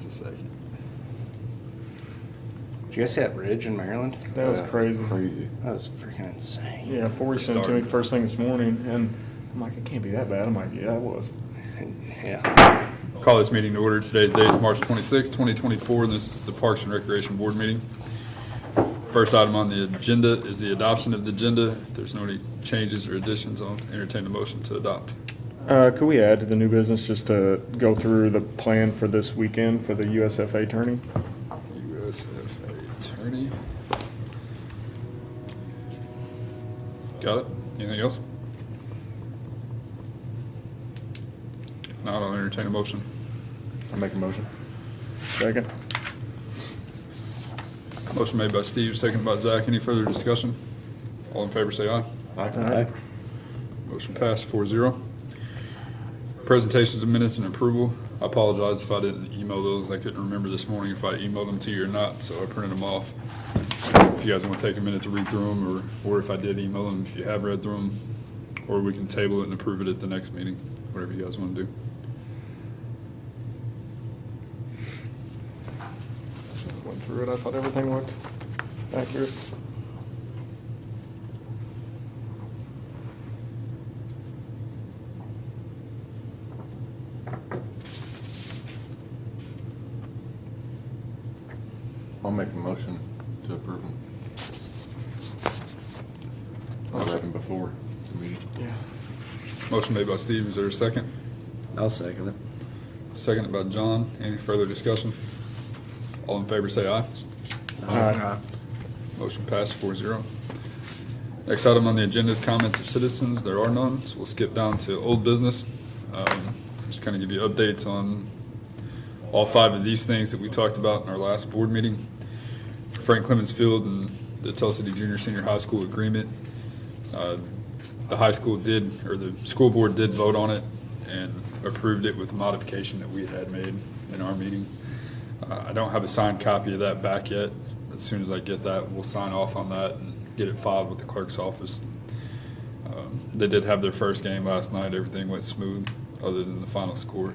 just a second. Did you guys see that bridge in Maryland? That was crazy. Crazy. That was freaking insane. Yeah, 40 sent it to me first thing this morning, and I'm like, it can't be that bad. I'm like, yeah, it was. Yeah. Call this meeting to order. Today's date is March 26, 2024, and this is the Parks and Recreation Board meeting. First item on the agenda is the adoption of the agenda. If there's no any changes or additions, I'll entertain a motion to adopt. Could we add to the new business just to go through the plan for this weekend for the USFA tourney? USFA attorney. Got it? Anything else? If not, I'll entertain a motion. I'll make a motion. Second. Motion made by Steve, seconded by Zach. Any further discussion? All in favor say aye. Aye. Motion passed 4-0. Presentations of minutes and approval. I apologize if I didn't email those. I couldn't remember this morning if I emailed them to you or not, so I printed them off. If you guys want to take a minute to read through them, or if I did email them, if you have read through them, or we can table it and approve it at the next meeting, whatever you guys want to do. Went through it. I thought everything looked accurate. I'll make a motion to approve them. I read them before the meeting. Yeah. Motion made by Steve. Is there a second? I'll second it. Seconded by John. Any further discussion? All in favor say aye. Aye. Motion passed 4-0. Next item on the agenda is comments of citizens. There are none, so we'll skip down to old business. Just kind of give you updates on all 5 of these things that we talked about in our last board meeting. Frank Clemens Field and the Tell City Junior Senior High School agreement. The high school did, or the school board did vote on it and approved it with a modification that we had made in our meeting. I don't have a signed copy of that back yet. As soon as I get that, we'll sign off on that and get it filed with the clerk's office. They did have their first game last night. Everything went smooth other than the final score.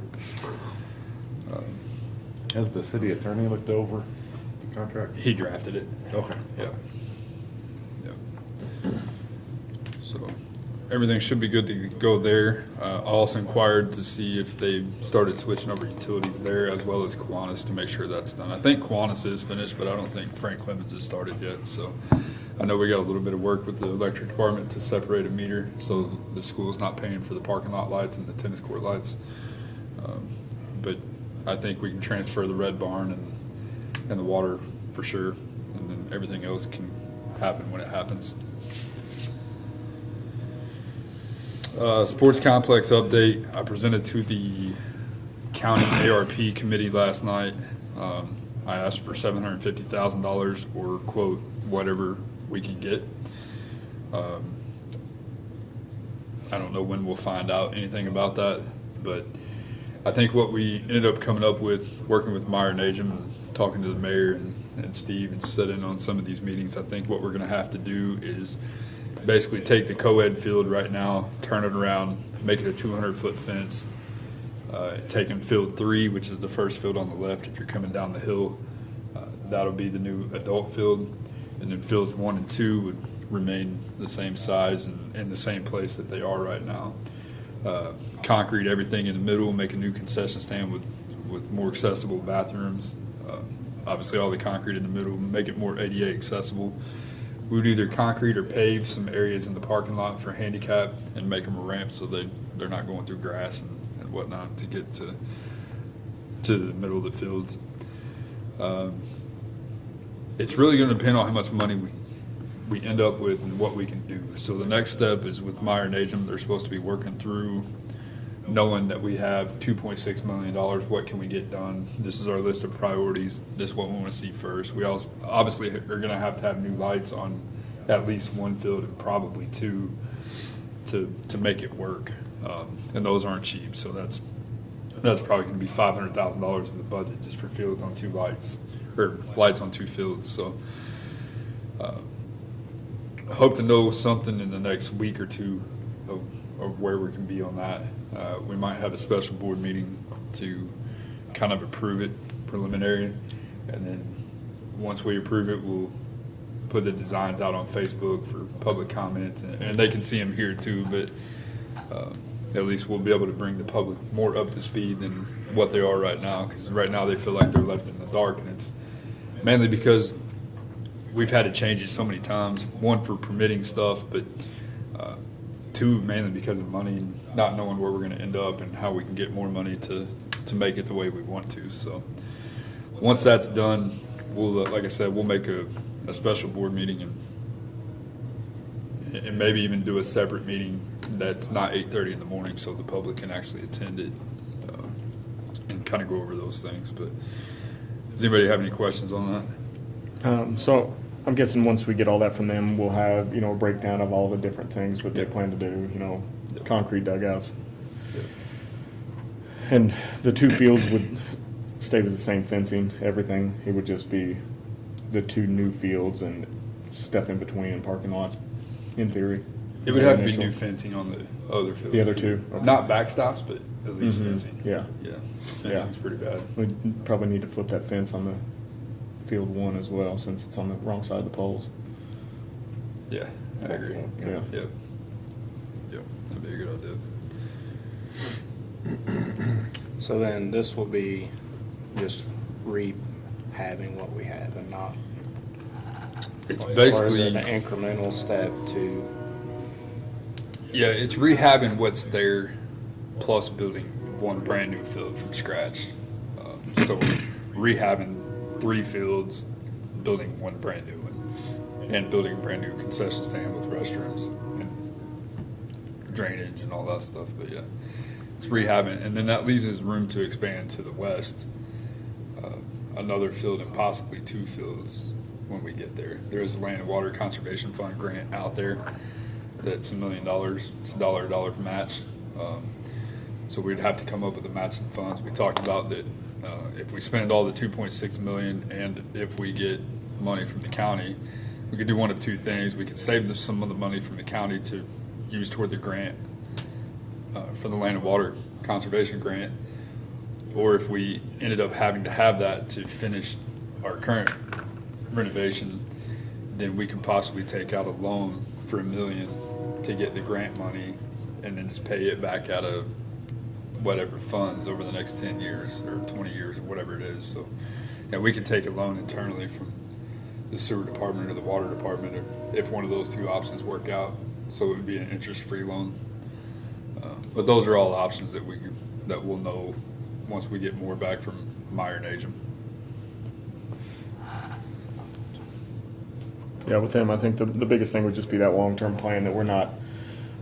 Has the city attorney looked over the contract? He drafted it. Okay. Yeah. Yeah. So everything should be good to go there. I also inquired to see if they started switching over utilities there as well as Kiwanis to make sure that's done. I think Kiwanis is finished, but I don't think Frank Clemens has started yet. So I know we got a little bit of work with the electric department to separate a meter so the school's not paying for the parking lot lights and the tennis court lights. But I think we can transfer the red barn and the water for sure, and then everything else can happen when it happens. Sports complex update. I presented to the county ARP committee last night. I asked for $750,000 or quote whatever we can get. I don't know when we'll find out anything about that, but I think what we ended up coming up with, working with Meyer Najum and talking to the mayor and Steve and sitting on some of these meetings, I think what we're going to have to do is basically take the co-ed field right now, turn it around, make it a 200-foot fence, taking field 3, which is the first field on the left if you're coming down the hill, that'll be the new adult field, and then fields 1 and 2 would remain the same size and in the same place that they are right now. Concrete everything in the middle, make a new concession stand with more accessible bathrooms. Obviously all the concrete in the middle, make it more ADA accessible. We would either concrete or pave some areas in the parking lot for handicap and make them a ramp so they're not going through grass and whatnot to get to the middle of the fields. It's really going to depend on how much money we end up with and what we can do. So the next step is with Meyer Najum. They're supposed to be working through knowing that we have $2.6 million. What can we get done? This is our list of priorities. This is what we want to see first. We also obviously are going to have new lights on at least one field and probably 2 to make it work. And those aren't cheap. So that's probably going to be $500,000 of the budget just for fields on 2 lights, or lights on 2 fields. So I hope to know something in the next week or 2 of where we can be on that. We might have a special board meeting to kind of approve it preliminary, and then once we approve it, we'll put the designs out on Facebook for public comments, and they can see them here too, but at least we'll be able to bring the public more up to speed than what they are right now, because right now they feel like they're left in the dark, and it's mainly because we've had to change it so many times. One, for permitting stuff, but two, mainly because of money and not knowing where we're going to end up and how we can get more money to make it the way we want to. So once that's done, we'll, like I said, we'll make a special board meeting and maybe even do a separate meeting that's not 8:30 in the morning, so the public can actually attend it and kind of go over those things. But does anybody have any questions on that? So I'm guessing once we get all that from them, we'll have, a breakdown of all the different things that they Yeah. plan to do, Yeah. concrete dugouts. Yeah. And the two fields would stay with the same fencing, everything. It would just be the two new fields and stuff in between and parking lots, in theory. It would have to be Initial. new fencing on the other fields. The other too. two, okay. Not backstops, but at least Mhm. fencing. Yeah. Yeah. Fencing's pretty bad. We'd probably need to flip that fence on the field one as well, since it's on the wrong side of the poles. Yeah, I agree. Yeah. Yep. Yep, that'd be a good idea. So then this will be just rehabbing what we have and not. It's Or is basically, it an incremental step to? yeah, it's rehabbing what's there plus building one brand new field from scratch. So rehabbing 3 fields, building one brand new one, and building a brand new concession stand with restrooms and drainage and all that stuff. But yeah, it's rehabbing, and then that leaves us room to expand to the west, another field and possibly 2 fields when we get there. There is a Land and Water Conservation Fund grant out there that's $1 million. It's a dollar match. So we'd have to come up with the matching funds. We talked about that if we spend all the $2.6 million and if we get money from the county, we could do one of 2 things. We could save some of the money from the county to use toward the grant for the Land and Water Conservation Grant, or if we ended up having to have that to finish our current renovation, then we could possibly take out a loan for $1 million to get the grant money and then just pay it back out of whatever funds over the next 10 years or 20 years or whatever it is. So yeah, we could take a loan internally from the sewer department or the water department if one of those 2 options work out. So it would be an interest-free loan. But those are all options that we'll know once we get more back from Meyer Najum. Yeah, with them, I think the biggest thing would just be that long-term plan, that we're not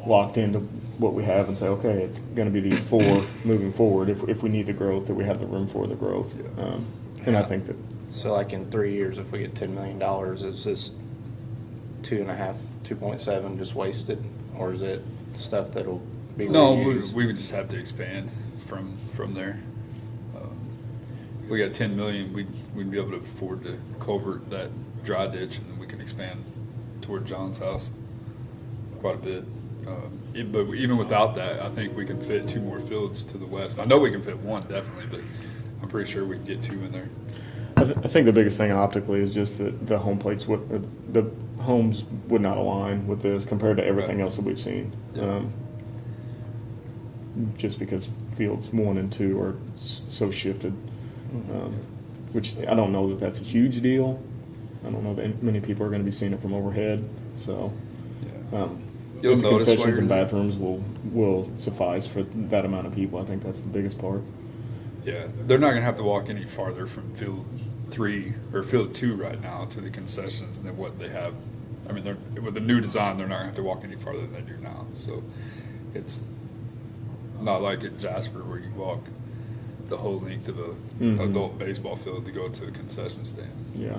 locked into what we have and say, okay, it's gonna be these 4 moving forward. If we need the growth, that we have the room for the growth. Yeah. And I think that, So like in 3 years, if we get $10 million, is this 2.5, 2.7 just wasted? Or is it stuff that'll be No, reused? we would just have to expand from there. We got 10 million, we'd be able to afford to culvert that dry ditch, and we can expand toward John's house quite a bit. But even without that, I think we can fit 2 more fields to the west. I know we can fit 1 definitely, but I'm pretty sure we can get 2 in there. I think the biggest thing optically is just that the home plates the homes would not align with this compared to everything Right. else that we've seen. Yeah. Just because fields 1 and 2 are so shifted, which I don't know that that's a huge deal. I don't know that many people are going to be seeing it from overhead. So Yeah. if You'll the notice while concessions and you're- bathrooms will suffice for that amount of people. I think that's the biggest part. Yeah, they're not gonna have to walk any farther from field 3 or field 2 right now to the concessions than what they have. I mean, with the new design, they're not gonna have to walk any farther than they do now. So it's not like at Jasper where you walk the whole length of a Mhm. adult baseball field to go to a concession stand. Yeah.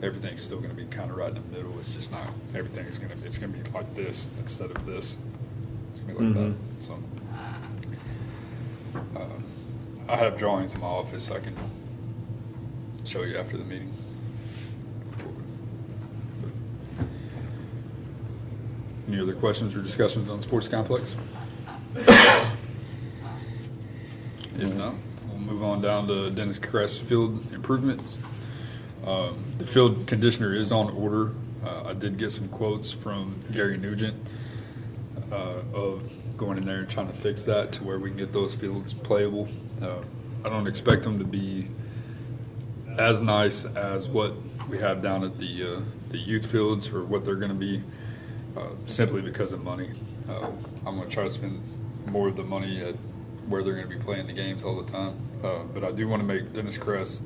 Everything's still gonna be kind of right in the middle. It's just not, it's gonna be like this instead of this. It's gonna be like Mhm. that, so. I have drawings in my office I can show you after the meeting. Any other questions or discussions on the sports complex? If not, we'll move on on down to Dennis Crest Field Improvements. The field conditioner is on order. I did get some quotes from Gary Nugent of going in there and trying to fix that to where we can get those fields playable. I don't expect them to be as nice as what we have down at the youth fields or what they're going to be, simply because of money. I'm going to try to spend more of the money at where they're going to be playing the games all the time. But I do want to make Dennis Crest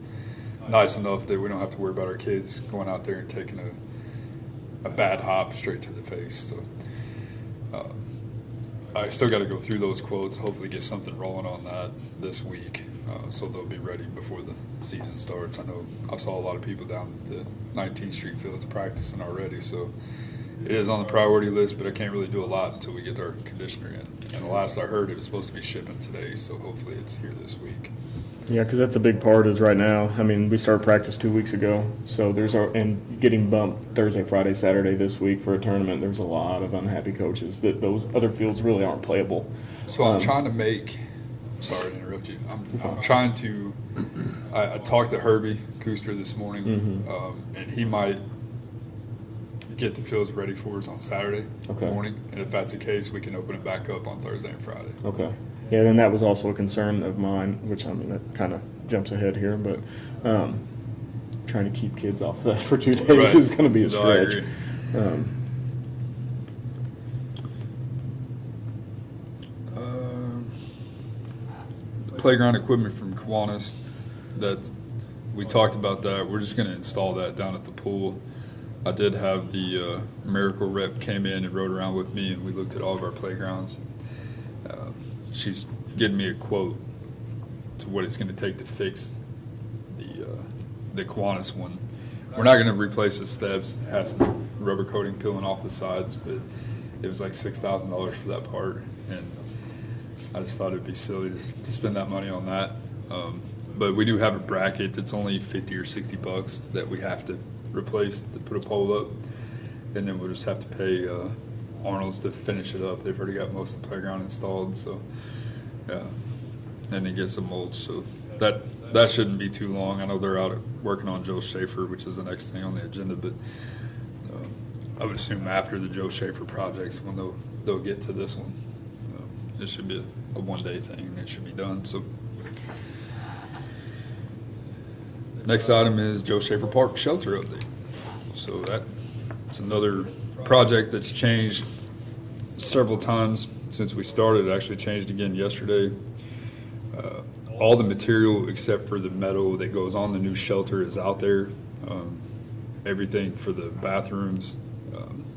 nice enough that we don't have to worry about our kids going out there and taking a bad hop straight to the face. So I still got to go through those quotes, hopefully get something rolling on that this week, so they'll be ready before the season starts. I know I saw a lot of people down at the 19th Street fields practicing already, so it is on the priority list, but I can't really do a lot until we get our conditioner in. And the last I heard, it was supposed to be shipping today, so hopefully it's here this week. Yeah, because that's a big part is right now. I mean, we started practice 2 weeks ago, so and getting bumped Thursday, Friday, Saturday this week for a tournament. There's a lot of unhappy coaches that those other fields really aren't playable. So I'm trying to make. Sorry to interrupt you. I'm trying to. I talked to Herbie Kuster this morning, and he might get the fields ready for us on Saturday morning. And if that's the case, we can open it back up on Thursday and Friday. Okay. Yeah, and that was also a concern of mine, which I mean, that kind of jumps ahead here, but trying to keep kids off that for 2 days Right. is going to be a No, I stretch. agree. Playground equipment from Kiwanis, that we talked about that. We're just going to install that down at the pool. I did have the Miracle rep came in and rode around with me, and we looked at all of our playgrounds. She's getting me a quote to what it's going to take to fix the Kiwanis one. We're not going to replace the steps. It has some rubber coating peeling off the sides, but it was like $6,000 for that part, and I just thought it'd be silly to spend that money on that. But we do have a bracket that's only $50 or $60 that we have to replace to put a pole up, and then we'll just have to pay Arnold's to finish it up. They've already got most of the playground installed, so yeah, and then get some mulch. So that shouldn't be too long. I know they're out working on Joe Schaefer, which is the next thing on the agenda, but I would assume after the Joe Schaefer projects when they'll get to this one. This should be a one-day thing. It should be done. So next item is Joe Schaefer Park shelter update. So that's another project that's changed several times since we started. It actually changed again yesterday. All the material except for the metal that goes on the new shelter is out there. Everything for the bathrooms,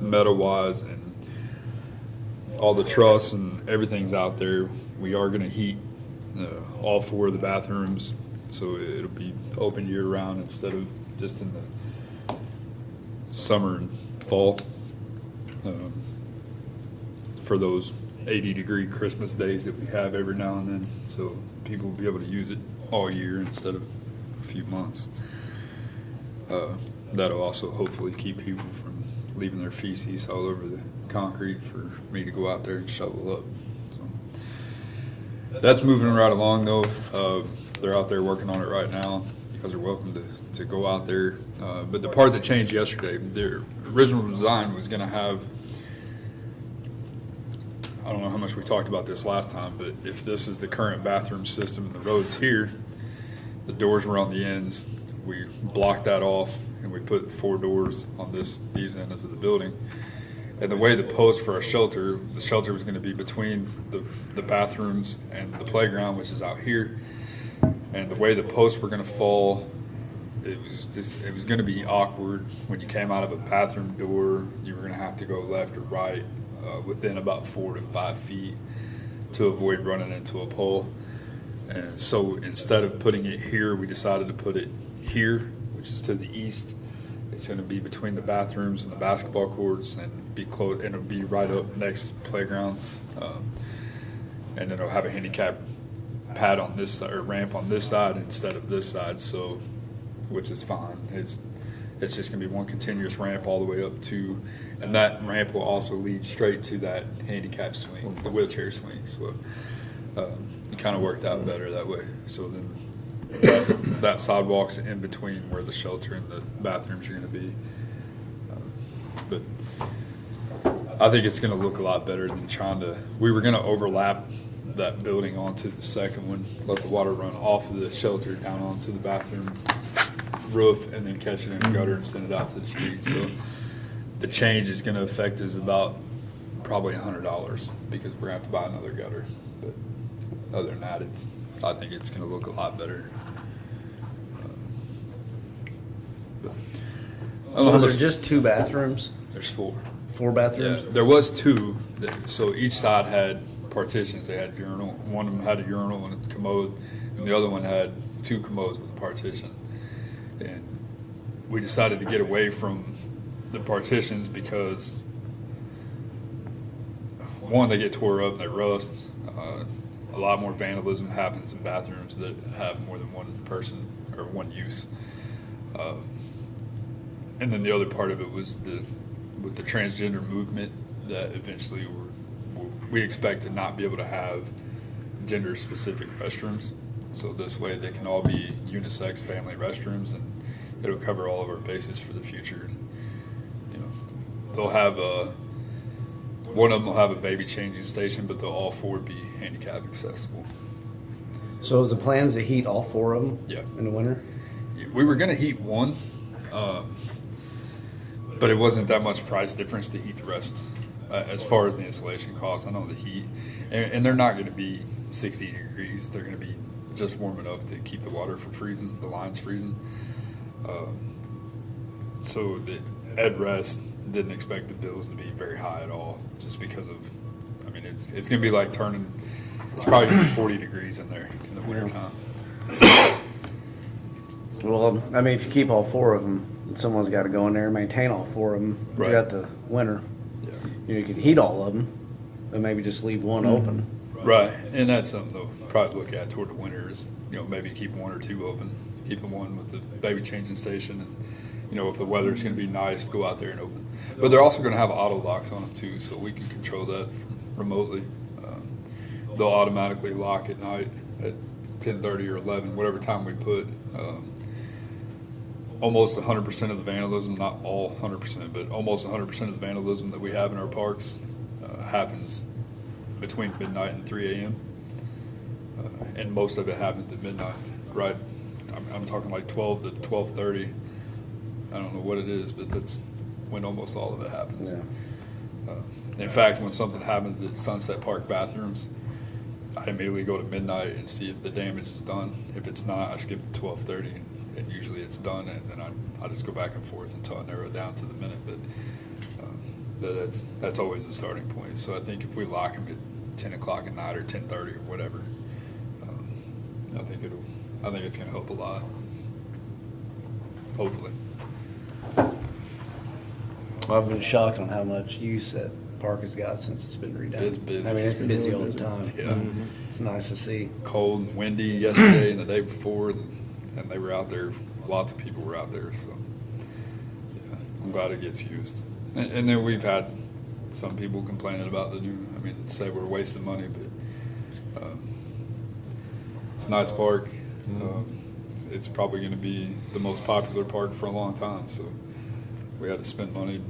metal-wise, and all the truss and everything's out there. We are going to heat all 4 of the bathrooms, so it'll be open year-round instead of just in the summer and fall for those 80-degree Christmas days that we have every now and then, so people will be able to use it all year instead of a few months. That'll also hopefully keep people from leaving their feces all over the concrete for me to go out there and shovel up. So that's moving right along, though. They're out there working on it right now. You guys are welcome to go out there. But the part that changed yesterday, their original design was going to have, I don't know how much we talked about this last time, but if this is the current bathroom system and the road's here, the doors were on the ends. We blocked that off and we put 4 doors on these ends of the building. And the way the post for our shelter, the shelter was going to be between the bathrooms and the playground, which is out here. And the way the posts were going to fall, it was going to be awkward. When you came out of a bathroom door, you were going to have to go left or right within about 4 to 5 feet to avoid running into a pole. And so instead of putting it here, we decided to put it here, which is to the east. It's going to be between the bathrooms and the basketball courts, and be close, and it'll be right up next to the playground. And then it'll have a handicap pad on this side, or ramp on this side instead of this side. So, which is fine. It's just going to be one continuous ramp all the way up to, and that ramp will also lead straight to that handicap swing, the wheelchair swing. So it kind of worked out better that way. So then that sidewalk's in between where the shelter and the bathrooms are gonna be. But I think it's gonna look a lot better than trying to, we were gonna overlap that building onto the second one, let the water run off of the shelter down onto the bathroom roof and then catch it in the gutter and send it out to the street. So the change is gonna affect us about probably $100 because we're gonna have to buy another gutter. But other than that, I think it's gonna look a lot better. But I don't know So how is there much- just 2 bathrooms? There's 4. 4 Yeah, bathrooms? there was 2, so each side had partitions. They had urinal. One of them had a urinal and a commode, and the other one had 2 commodes with a partition. And we decided to get away from the partitions because, one, they get tore up, they rust. A lot more vandalism happens in bathrooms that have more than one person or one use. And then the other part of it was with the transgender movement that eventually we expect to not be able to have gender-specific restrooms. So this way they can all be unisex family restrooms, and it'll cover all of our bases for the future. You know, they'll have one of them will have a baby changing station, but they'll all 4 be handicap accessible. So is the plans to heat all 4 of them? Yeah. In the winter? We were gonna heat one, but it wasn't that much price difference to heat the rest. As far as the installation costs, I know the heat, and they're not gonna be 60 degrees. They're gonna be just warm enough to keep the water from freezing, the lines freezing. So the Ed Rest didn't expect the bills to be very high at all, just because of, I mean, it's gonna be like it's probably gonna be 40 degrees in there in the winter time. Well, I mean, if you keep all 4 of them, someone's got to go in there and maintain all 4 of them Right. throughout the winter. Yeah. You know, you could heat all of them, and maybe just leave one open. Right, and that's something they'll probably look at toward the winter is, maybe keep 1 or 2 open. Keep the one with the baby changing station, and, if the weather's gonna be nice, go out there and open. But they're also gonna have auto locks on them too, so we can control that remotely. They'll automatically lock at night at 10:30 or 11, whatever time we put. Almost 100% of the vandalism, not all 100%, but almost 100% of the vandalism that we have in our parks happens between midnight and 3 a.m. And most of it happens at midnight, right? I'm talking like 12 to 12:30. I don't know what it is, but that's when almost all of it happens. Yeah. In fact, when something happens at Sunset Park bathrooms, I immediately go to midnight and see if the damage is done. If it's not, I skip to 12:30, and usually it's done, and then I just go back and forth until I narrow it down to the minute. But that's always the starting point. So I think if we lock them at 10 o'clock at night or 10:30 or whatever, I think it's going to help a lot. Hopefully. Well, I've been shocked on how much use that park has got since it's been redone. It's busy. I mean, it's busy all the time. Yeah. It's nice to see. Cold and windy yesterday and the day before, and they were out there. Lots of people were out there, so yeah, I'm glad it gets used. And then we've had some people complaining about say we're wasting money, but it's a nice park. It's probably going to be the most popular park for a long time, so we had to spend money.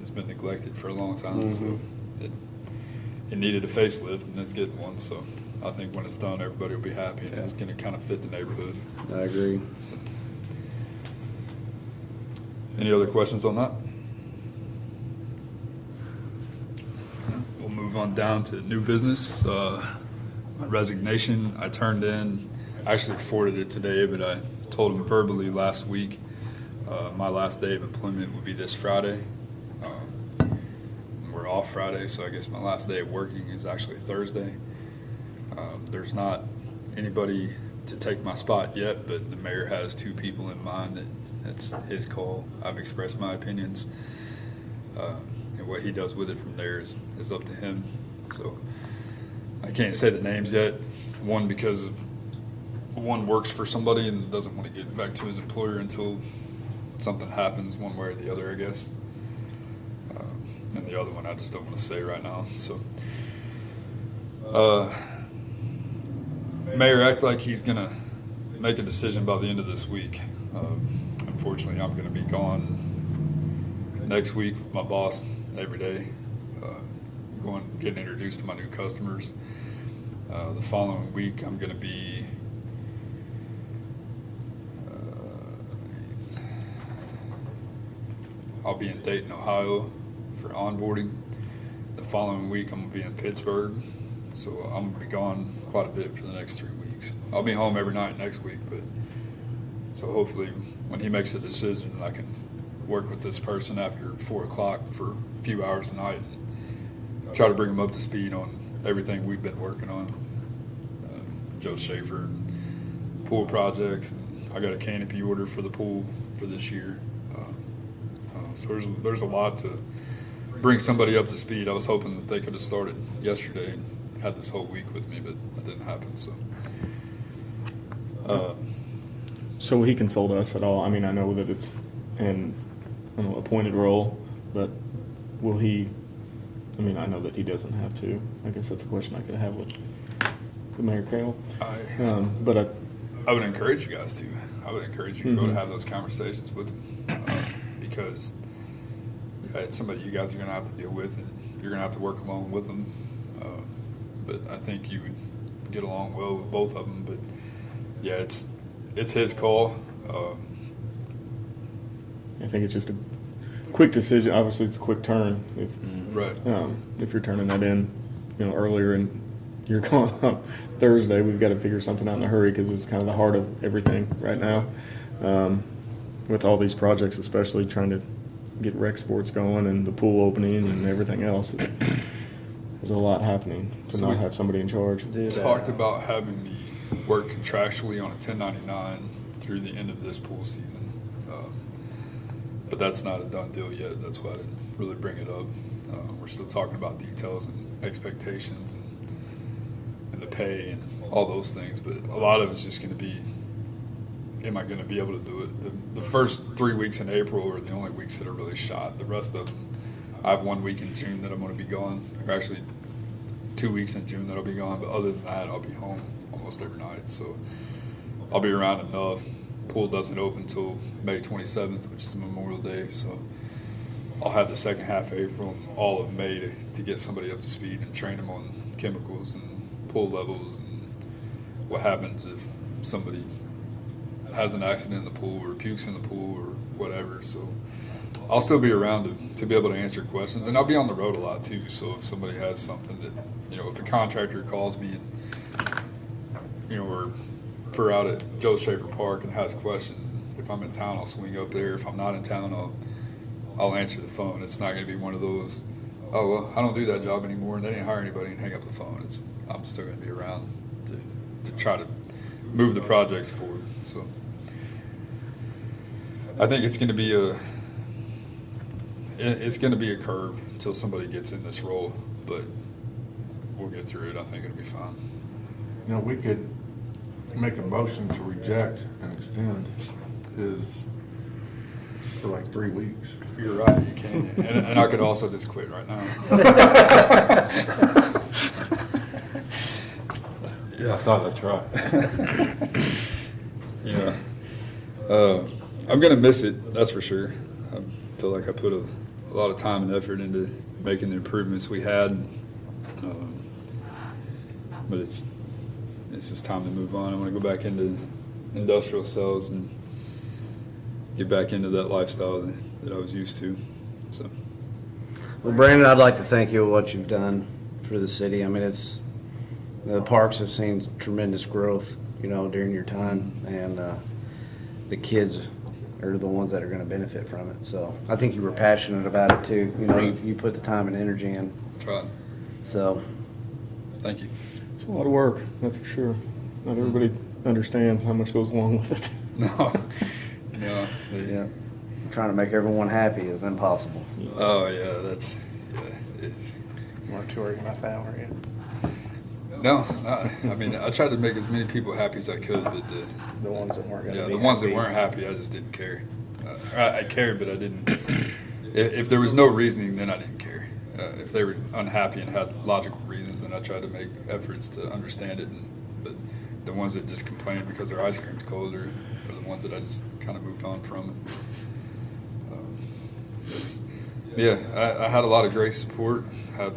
It's been neglected for a long time, so it needed a facelift, and it's getting one. So I think when it's done, everybody will be happy, and it's going to kind of fit the neighborhood. I agree. So. Any other questions on that? We'll move on down to new business. My resignation, I turned in, I actually forwarded it today, but I told him verbally last week my last day of employment would be this Friday. We're off Friday, so I guess my last day of working is actually Thursday. There's not anybody to take my spot yet, but the mayor has 2 people in mind that's his call. I've expressed my opinions, and what he does with it from there is up to him. So I can't say the names yet. One, because one works for somebody and doesn't want to get back to his employer until something happens one way or the other, I guess. And the other one I just don't want to say right now. So Mayor act like he's gonna make a decision by the end of this week. Unfortunately, I'm going to be gone next week with my boss every day, getting introduced to my new customers. The following week, I'm going to be I'll be in Dayton, Ohio for onboarding. The following week, I'm going to be in Pittsburgh. So I'm going to be gone quite a bit for the next 3 weeks. I'll be home every night next week, but so hopefully when he makes a decision, I can work with this person after 4 o'clock for a few hours a night and try to bring him up to speed on everything we've been working on. Joe Schaefer, pool projects. And I got a canopy order for the pool for this year. So there's a lot to bring somebody up to speed. I was hoping that they could have started yesterday and had this whole week with me, but that didn't happen. So, So will he consult us at all? I mean, I know that it's an appointed role, but will he? I mean, I know that he doesn't have to. I guess that's a question I could have with Mayor Crandall. But I would encourage you guys to. I would encourage you to go to have those conversations with him because it's somebody you guys are going to have to deal with, and you're going to have to work along with them. But I think you would get along well with both of them. But yeah, it's his call. I think it's just a quick decision. Obviously, it's a quick turn. Right. If you're turning that in, earlier and you're gone on Thursday, we've got to figure something out in a hurry because it's kind of the heart of everything right now. With all these projects, especially trying to get rec sports going and the pool opening and everything else. There's a lot happening to So not we have somebody in charge. talked about having me work contractually on a 1099 through the end of this pool season. But that's not a done deal yet. That's why I didn't really bring it up. We're still talking about details and expectations and the pay and all those things. But a lot of it's just going to be, am I going to be able to do it? The first 3 weeks in April are the only weeks that are really shot. The rest of them, I have 1 week in June that I'm going to be gone, or actually 2 weeks in June that I'll be gone. But other than that, I'll be home almost every night. So I'll be around enough. Pool doesn't open until May 27th, which is Memorial Day. So I'll have the second half of April, all of May to get somebody up to speed and train them on chemicals and pool levels and what happens if somebody has an accident in the pool or pukes in the pool or whatever. So I'll still be around to be able to answer questions, and I'll be on the road a lot too. So if somebody has something that, if a contractor calls me and, or if we're out at Joe Schaefer Park and has questions, and if I'm in town, I'll swing up there. If I'm not in town, I'll answer the phone. It's not going to be one of those, oh, well, I don't do that job anymore, and they didn't hire anybody and hang up the phone. I'm still going to be around to try to move the projects forward. So I think it's going to be a curve until somebody gets in this role, but we'll get through it. I think it'll be fine. We could make a motion to reject and extend his for like 3 weeks. You're right, you can. And I could also just quit right now. Yeah, I thought I'd try. Yeah. I'm going to miss it, that's for sure. I feel like I put a lot of time and effort into making the improvements we had. But it's just time to move on. I want to go back into industrial sales and get back into that lifestyle that I was used to. So. Well, Brandon, I'd like to thank you for what you've done for the city. I mean, the parks have seen tremendous growth, during your time, and the kids are the ones that are going to benefit from it. So I think you were passionate about it too. Right. You put the time and energy in. Tried. So. Thank you. It's a lot of work, that's for sure. Not everybody understands how much goes along with it. No. No. Yeah. Trying to make everyone happy is impossible. Oh, yeah, it's. You weren't too worried about that, were you? No, I mean, I tried to make as many people happy as I could, but The ones that weren't going to be the ones that happy. weren't happy, I just didn't care. I cared, but I didn't. If there was no reasoning, then I didn't care. If they were unhappy and had logical reasons, then I tried to make efforts to understand it. But the ones that just complain because their ice cream's cold are the ones that I just kind of moved on from. Yeah, I had a lot of great support. I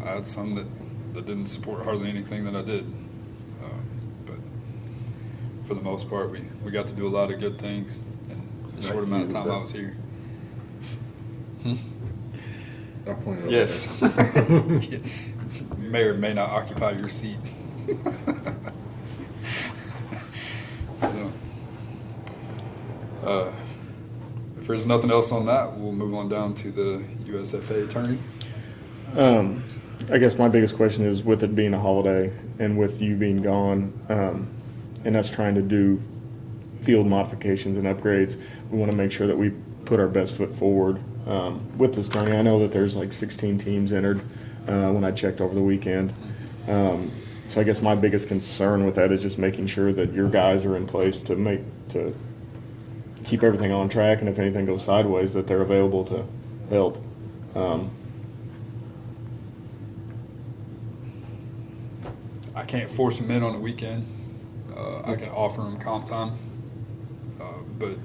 had some that didn't support hardly anything that I did. But for the most part, we got to do a lot of good things in the short amount of time I was here. I pointed out Yes. that. Mayor may not occupy your seat. So, if there's nothing else on that, we'll move on down to the USFA attorney. I guess my biggest question is, with it being a holiday and with you being gone, and us trying to do field modifications and upgrades, we want to make sure that we put our best foot forward with this tourney. I know that there's like 16 teams entered when I checked over the weekend. So I guess my biggest concern with that is just making sure that your guys are in place to keep everything on track, and if anything goes sideways, that they're available to help. I can't force them in on the weekend. I can offer them comp time. But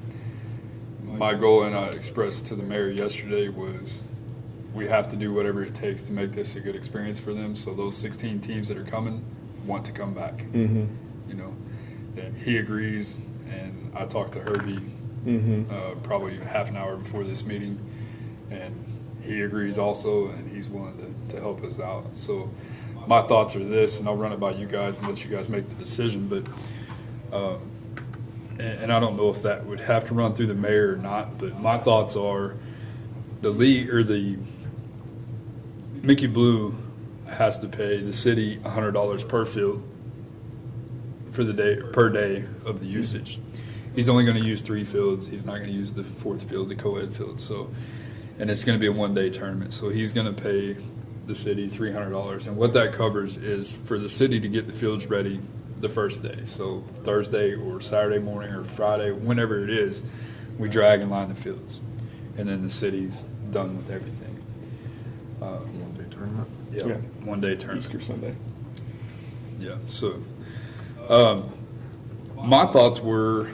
my goal, and I expressed to the mayor yesterday, was we have to do whatever it takes to make this a good experience for them. So those 16 teams that are coming want to come back. Mm-hmm. You know, and he agrees. And I talked to Herbie probably half an hour before this meeting, and he agrees also, and he's willing to help us out. So my thoughts are this, and I'll run it by you guys and let you guys make the decision. But and I don't know if that would have to run through the mayor or not, but my thoughts are the league or the Mickey Blue has to pay the city $100 per field for the day per day of the usage. He's only going to use 3 fields. He's not going to use the 4th field, the co-ed field. So, and it's going to be a one-day tournament. So he's going to pay the city $300, and what that covers is for the city to get the fields ready the first day. So Thursday or Saturday morning or Friday, whenever it is, we drag and line the fields, and then the city's done with everything. One-day tournament. Yeah. One-day tournament. Easter Sunday. Yeah, so my thoughts were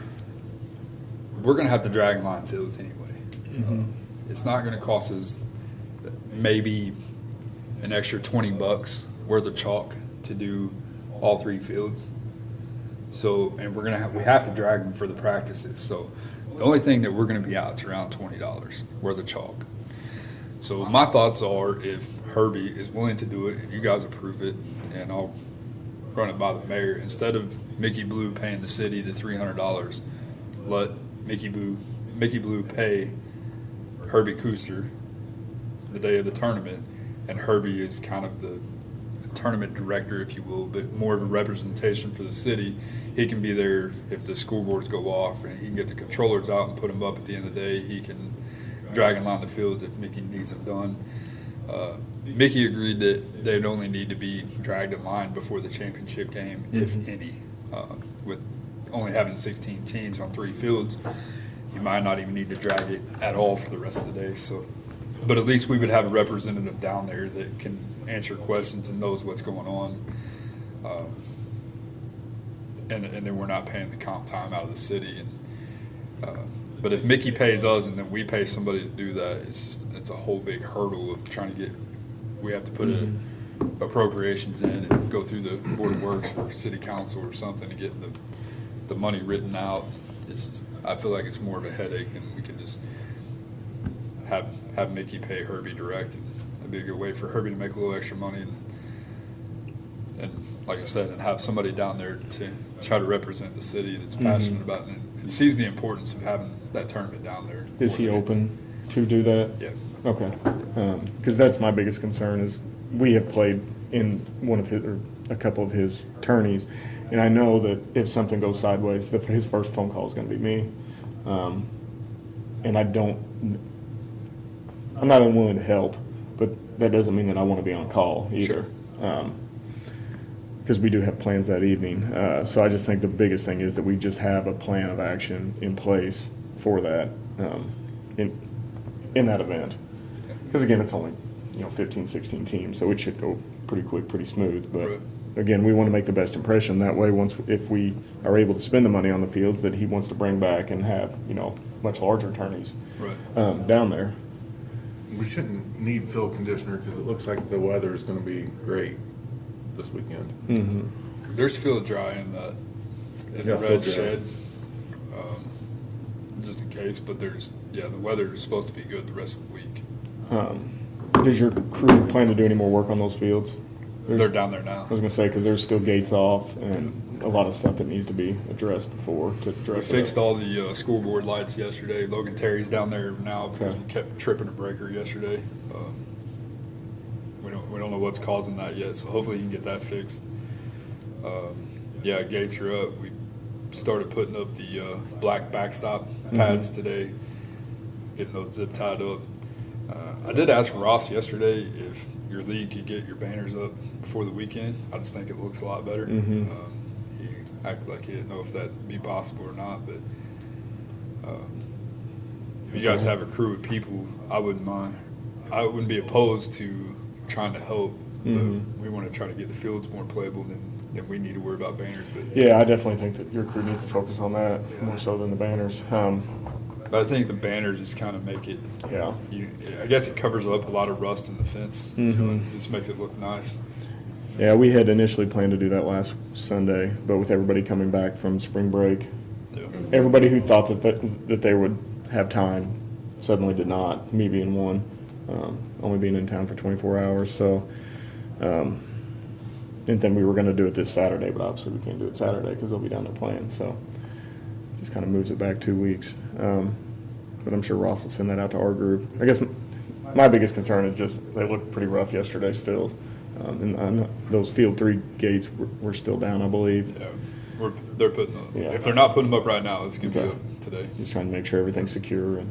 we're going to have to drag and line fields anyway. It's not going to cost us maybe an extra $20 worth of chalk to do all 3 fields. So, and we have to drag them for the practices. So the only thing that we're going to be out is around $20 worth of chalk. So my thoughts are, if Herbie is willing to do it and you guys approve it, and I'll run it by the mayor, instead of Mickey Blue paying the city the $300, let Mickey Blue pay Herbie Cooster the day of the tournament, and Herbie is kind of the tournament director, if you will, but more of a representation for the city. He can be there if the school boards go off, and he can get the controllers out and put them up at the end of the day. He can drag and line the fields if Mickey needs them done. Mickey agreed that they'd only need to be dragged in line before the championship game, if any. With only having 16 teams on 3 fields, you might not even need to drag it at all for the rest of the day. So, but at least we would have a representative down there that can answer questions and knows what's going on. And then we're not paying the comp time out of the city. But if Mickey pays us and then we pay somebody to do that, it's a whole big hurdle of trying to we have to put appropriations in and go through the Board of Works or City Council or something to get the money written out. I feel like it's more of a headache than we can just have Mickey pay Herbie direct. That'd be a good way for Herbie to make a little extra money, and like I said, and have somebody down there to try to represent the city that's passionate about it and sees the importance of having that tournament down there. Is he open to do that? Yeah. Okay. Because that's my biggest concern is we have played in one of his or a couple of his tourneys, and I know that if something goes sideways, his first phone call is going to be me. And I'm not unwilling to help, but that doesn't mean that I want to be on call either. Sure. Because we do have plans that evening. So I just think the biggest thing is that we just have a plan of action in place for that in that event. Because again, it's only 15, 16 teams, so it should go pretty quick, pretty smooth. But Right. again, we want to make the best impression. That way, if we are able to spend the money on the fields that he wants to bring back and have, much larger tourneys Right. down there. We shouldn't need field conditioner because it looks like the weather is gonna be great this weekend. Mm-hmm. There's field dry in the Yeah, red field dry. shed, just in case. But the weather is supposed to be good the rest of the week. Does your crew plan to do any more work on those fields? They're down there now. I was gonna say, because there's still gates off and a lot of stuff that needs to be addressed before to We address. fixed all the school board lights yesterday. Logan Terry's down there now because Okay. we kept tripping a breaker yesterday. We don't know what's causing that yet, so hopefully he can get that fixed. Gates are up. We started putting up the black backstop pads today, getting those zip tied up. I did ask Ross yesterday if your league could get your banners up before the weekend. I just think it looks a lot better. Mhm. He acted like he didn't know if that'd be possible or not, but if you guys have a crew of people, I wouldn't mind. I wouldn't be opposed to trying to help, but Mhm. we want to try to get the fields more playable than we need to worry about banners. But Yeah, I definitely think that your crew needs to focus on that more so than the banners. But I think the banners just kind of make it. Yeah. I guess it covers up a lot of rust in the fence. Mhm. It just makes it look nice. Yeah, we had initially planned to do that last Sunday, but with everybody coming back from spring break, Yeah. everybody who thought that they would have time suddenly did not, me being one, only being in town for 24 hours. So, and then we were going to do it this Saturday, but obviously we can't do it Saturday because they'll be down there playing. So, just kind of moves it back 2 weeks. But I'm sure Ross will send that out to our group. I guess my biggest concern is just they looked pretty rough yesterday still. And those field 3 gates were still down, I believe. Yeah. They're putting them. Yeah. If they're not putting them up right now, it's gonna be Okay. up today. Just trying to make sure everything's secure, and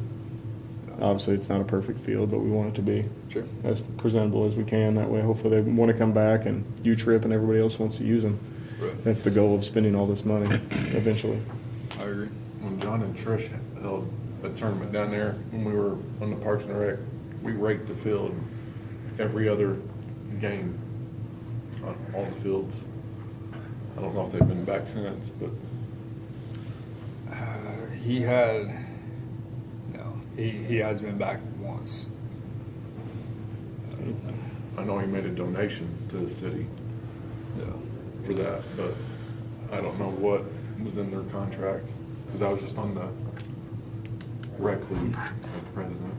obviously it's not a perfect field, but we want it to be Sure. as presentable as we can. That way, hopefully they want to come back, and you trip, and everybody else wants to use them. Right. That's the goal of spending all this money eventually. I agree. When John and Trish held a tournament down there, when we were on the Parks and Rec, we raked the field every other game on all the fields. I don't know if they've been back since, but He has been back once. I know he made a donation to the city Yeah. for that, but I don't know what was in their contract, because I was just on the rec league as president.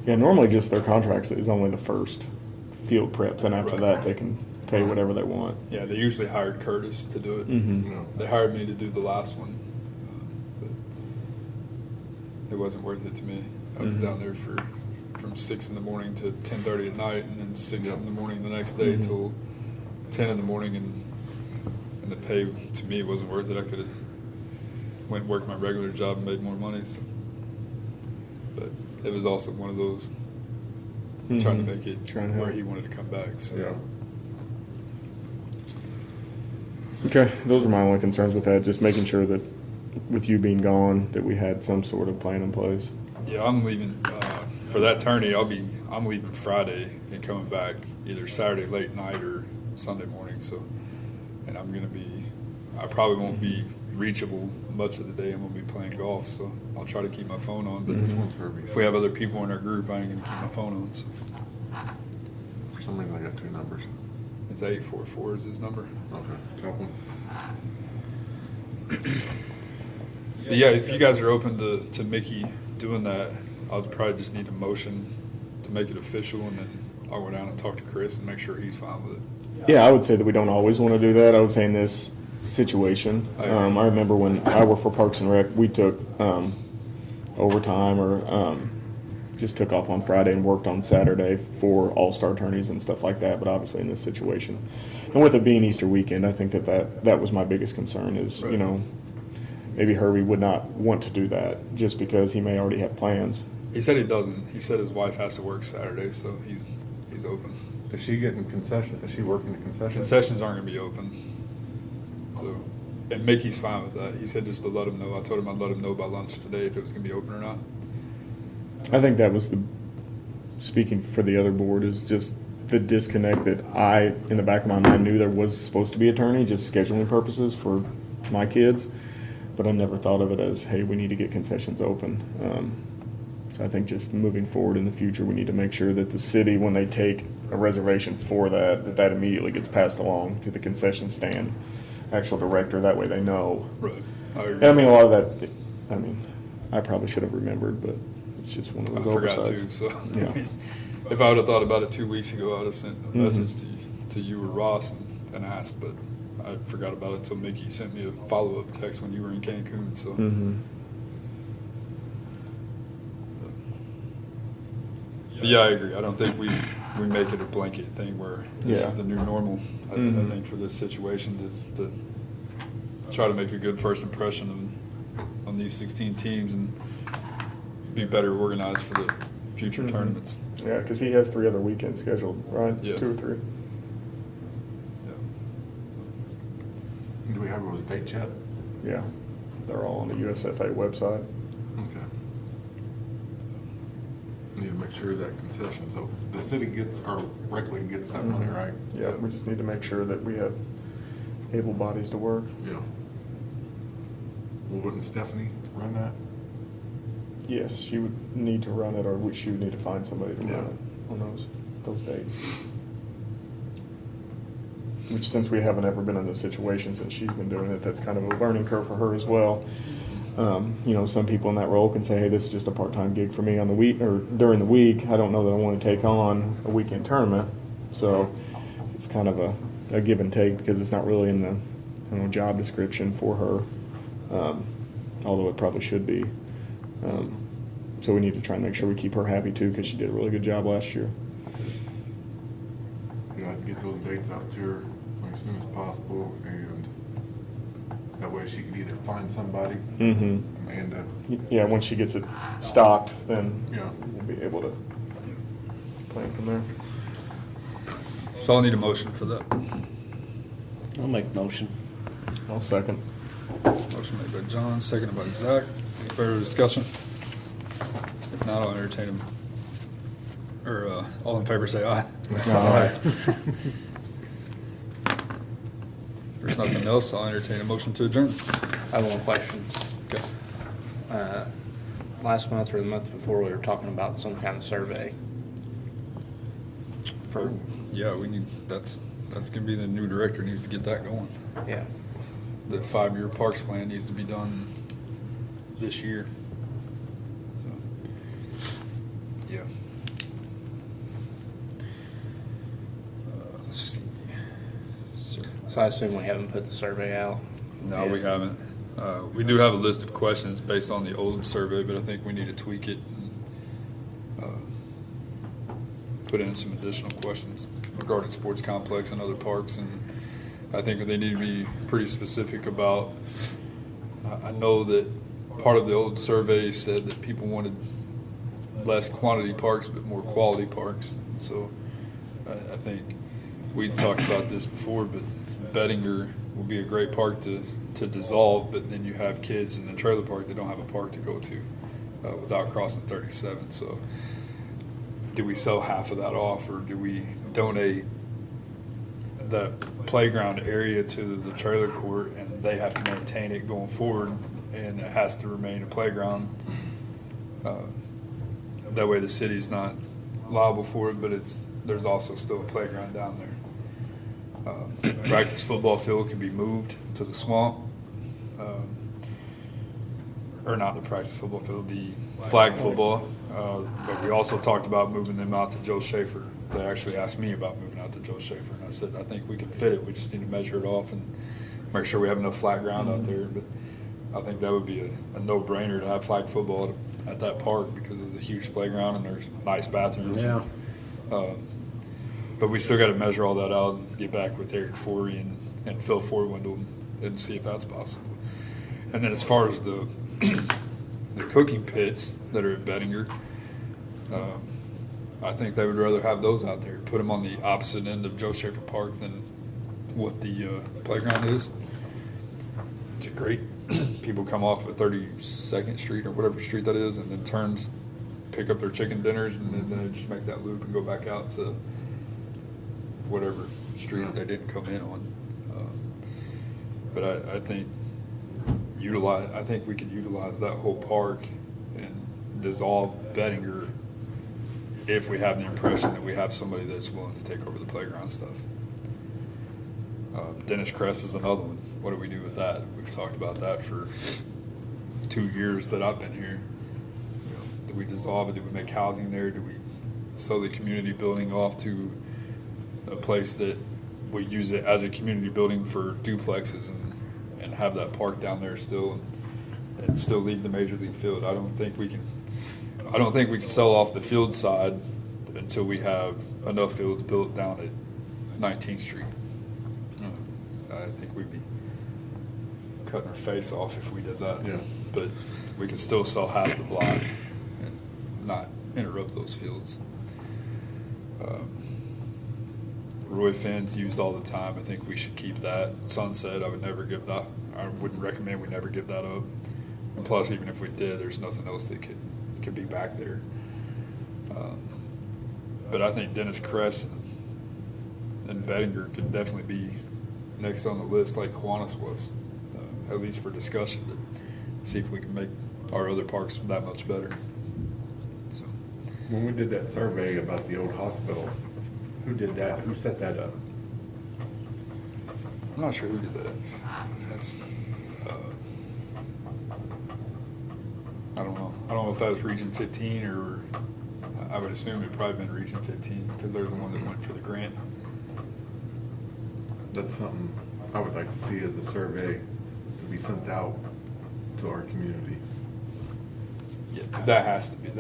Yeah, normally just their contracts is only the first field prep. Then after Right. that, they can pay whatever they want. Yeah, they usually hired Curtis to do it. Mhm. You know, They hired me to do the last one, but it wasn't worth it to me. I was Mhm. down there from 6 in the morning to 10:30 at night, and then 6 Yeah. in the morning the next day Mhm. till 10 in the morning, and the pay to me wasn't worth it. I could have went and worked my regular job and made more money. So. But it was also one of those trying Mhm. to make it Trying to where help. he wanted to come back. So. yeah. Okay, those are my only concerns with that. Just making sure that with you being gone, that we had some sort of plan in place. Yeah, I'm leaving for that tourney. I'm leaving Friday and coming back either Saturday late night or Sunday morning. So, and I probably won't be reachable much of the day. I'm gonna be playing golf, so I'll try to keep my phone on. But Which one's Herbie? if we have other people in our group, I ain't gonna keep my phone on. So For some reason, I got 2 numbers. it's 844 is his number. Okay, top one. But yeah, if you guys are open to Mickey doing that, I'll probably just need a motion to make it official, and then I'll go down and talk to Chris and make sure he's fine with it. Yeah, I would say that we don't always want to do that. I would say in this situation, I agree. I remember when I worked for Parks and Rec, we took overtime or just took off on Friday and worked on Saturday for all-star tourneys and stuff like that. But obviously in this situation, and with it being Easter weekend, I think that was my biggest concern is, Right. maybe Herbie would not want to do that just because he may already have plans. He said he doesn't. He said his wife has to work Saturday, so he's open. Is she getting concession? Is she working the concession? Concessions aren't gonna be open. So, and Mickey's fine with that. He said just to let him know. I told him I'd let him know by lunch today if it was gonna be open or not. I think that was speaking for the other board, is just the disconnect that I, in the back of my mind, knew there was supposed to be attorney, just scheduling purposes for my kids. But I never thought of it as, hey, we need to get concessions open. So I think just moving forward in the future, we need to make sure that the city, when they take a reservation for that, that immediately gets passed along to the concession stand actual director. That way they know. Right. I agree. And I mean, a lot of that, I mean, I probably should have remembered, but it's just one of I those forgot oversights. too, so. Yeah. If I would've thought about it 2 weeks ago, I would've sent a Mhm. message to you or Ross and asked, but I forgot about it until Mickey sent me a follow-up text when you were in Cancun, so. Mm-hmm. But yeah, I agree. I don't think we make it a blanket thing where this Yeah. is the new normal. I Mhm. think for this situation is to try to make a good first impression on these 16 teams and be better organized for the future Mhm. tournaments. Yeah, because he has 3 other weekends scheduled, right? Yeah. 2 or 3. Yeah. Do we have those dates yet? Yeah, they're all on the USFA website. Okay. Need to make sure that concession, so the city gets, or Reckley gets that money, right? Yeah, we just need to make sure that we have able bodies to work. Yeah. Well, wouldn't Stephanie run that? Yes, she would need to run it, or she would need to find somebody to Yeah. run it on those dates. Which, since we haven't ever been in this situation since she's been doing it, that's kind of a learning curve for her as well. You know, some people in that role can say, hey, this is just a part-time gig for me on the week, or during the week. I don't know that I want to take on a weekend tournament. So it's kind of a give and take, because it's not really in the job description for her, although it probably should be. So we need to try and make sure we keep her happy too, because she did a really good job last year. Yeah, I'd get those dates out to her as soon as possible, and that way she could either find somebody, Mm-hmm. Amanda, Yeah, once she gets it stocked, then Yeah. we'll be able to plan from there. So I'll need a motion for that. I'll make the motion. I'll second. Motion made by John, seconded by Zach. Any further discussion? If not, I'll entertain him. Or, all in favor, say aye. Aye. If there's nothing else, I'll entertain a motion to adjourn. I have one question. Okay. Last month or the month before, we were talking about some kind of survey. For, Yeah, we need, that's gonna be the new director, needs to get that going. yeah. The 5-year parks plan needs to be done this year. So, yeah. Let's see. So I assume we haven't put the survey out? No, we haven't. We do have a list of questions based on the old survey, but I think we need to tweak it and put in some additional questions regarding sports complex and other parks. And I think they need to be pretty specific about, I know that part of the old survey said that people wanted less quantity parks but more quality parks. So I think we talked about this before, but Bettinger will be a great park to dissolve, but then you have kids in the trailer park that don't have a park to go to without crossing 37. So do we sell half of that off, or do we donate the playground area to the trailer court and they have to maintain it going forward and it has to remain a playground? That way the city's not liable for it, but there's also still a playground down there. Practice football field can be moved to the swamp. Or not the practice football field, the flag football. But we also talked about moving them out to Joe Schaefer. They actually asked me about moving out to Joe Schaefer, and I said, I think we can fit it. We just need to measure it off and make sure we have enough flat ground out there. But I think that would be a no-brainer to have flag football at that park because of the huge playground and there's nice bathrooms. Yeah. But we still got to measure all that out and get back with Eric Forey and Phil Forwindle and see if that's possible. And then as far as the cooking pits that are at Bettinger, I think they would rather have those out there, put them on the opposite end of Joe Schaefer Park than what the playground is. It's a great, people come off of 32nd Street or whatever street that is and then pick up their chicken dinners and then they just make that loop and go back out to whatever street they didn't come in on. But I think I think we could utilize that whole park and dissolve Bettinger if we have the impression that we have somebody that's willing to take over the playground stuff. Dennis Crest is another one. What do we do with that? We've talked about that for 2 years that I've been here. You know, do we dissolve it? Do we make housing there? Do we sell the community building off to a place that we use it as a community building for duplexes and have that park down there still and still leave the major league field? I don't think we can sell off the field side until we have enough fields built down at 19th Street. I think we'd be cutting our face off if we did that. Yeah. But we can still sell half the block and not interrupt those fields. Roy Finn's used all the time. I think we should keep that. Sunset, I wouldn't recommend we never give that up. And plus, even if we did, there's nothing else that could be back there. But I think Dennis Crest and Bettinger could definitely be next on the list like Kiwanis was, at least for discussion, to see if we can make our other parks that much better. So, When we did that survey about the old hospital, who did that? Who set that up? I'm not sure who did that. That's, I don't know. I don't know if that was Region 15 or I would assume it probably been Region 15 because they're the one that went for the grant. That's something I would like to see as a survey to be sent out to our community. Yeah, that has to be.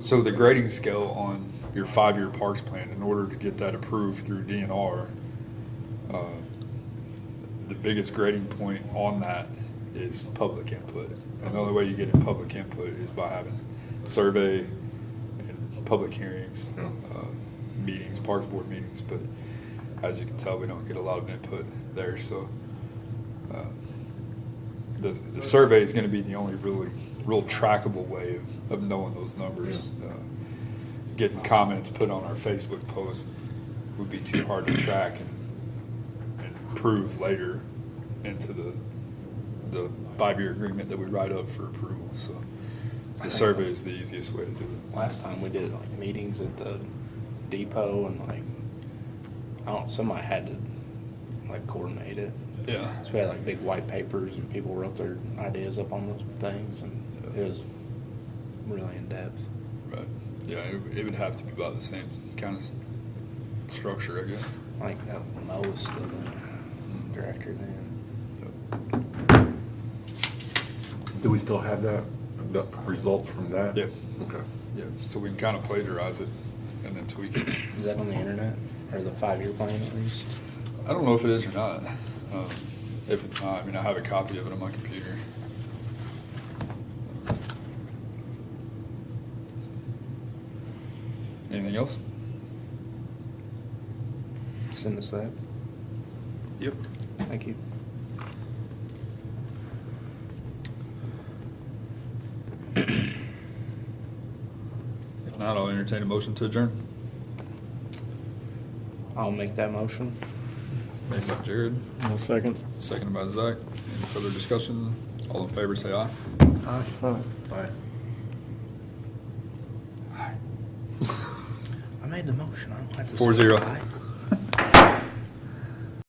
So the grading scale on your 5-year parks plan, in order to get that approved through DNR, the biggest grading point on that is public input. And the only way you get in public input is by having a survey and public hearings, Yeah. meetings, parks board meetings. But as you can tell, we don't get a lot of input there. So the survey is going to be the only real trackable way of knowing those numbers. Yeah. Getting comments put on our Facebook post would be too hard to track and prove later into the 5-year agreement that we write up for approval. So the survey is the easiest way to do it. Last time we did like meetings at the depot and somebody had to like coordinate it. Yeah. So we had like big white papers and people wrote their ideas up on those things and it was really in depth. Right. Yeah, it would have to be about the same kind of structure, I guess. Like Mo was still the director then. Do we still have the results from that? Yeah. Okay. Yeah, so we can kind of plagiarize it and then tweak it. Is that on the internet or the 5-year plan at least? I don't know if it is or not. If it's not, I mean, I have a copy of it on my computer. Anything else? Send us that. Yep. Thank you. If not, I'll entertain a motion to adjourn. I'll make that motion. Made by Jared, I'll second. seconded by Zach. Any further discussion? All in favor, say aye. Aye. Aye. I made the motion. I don't have to. 4-0. say aye.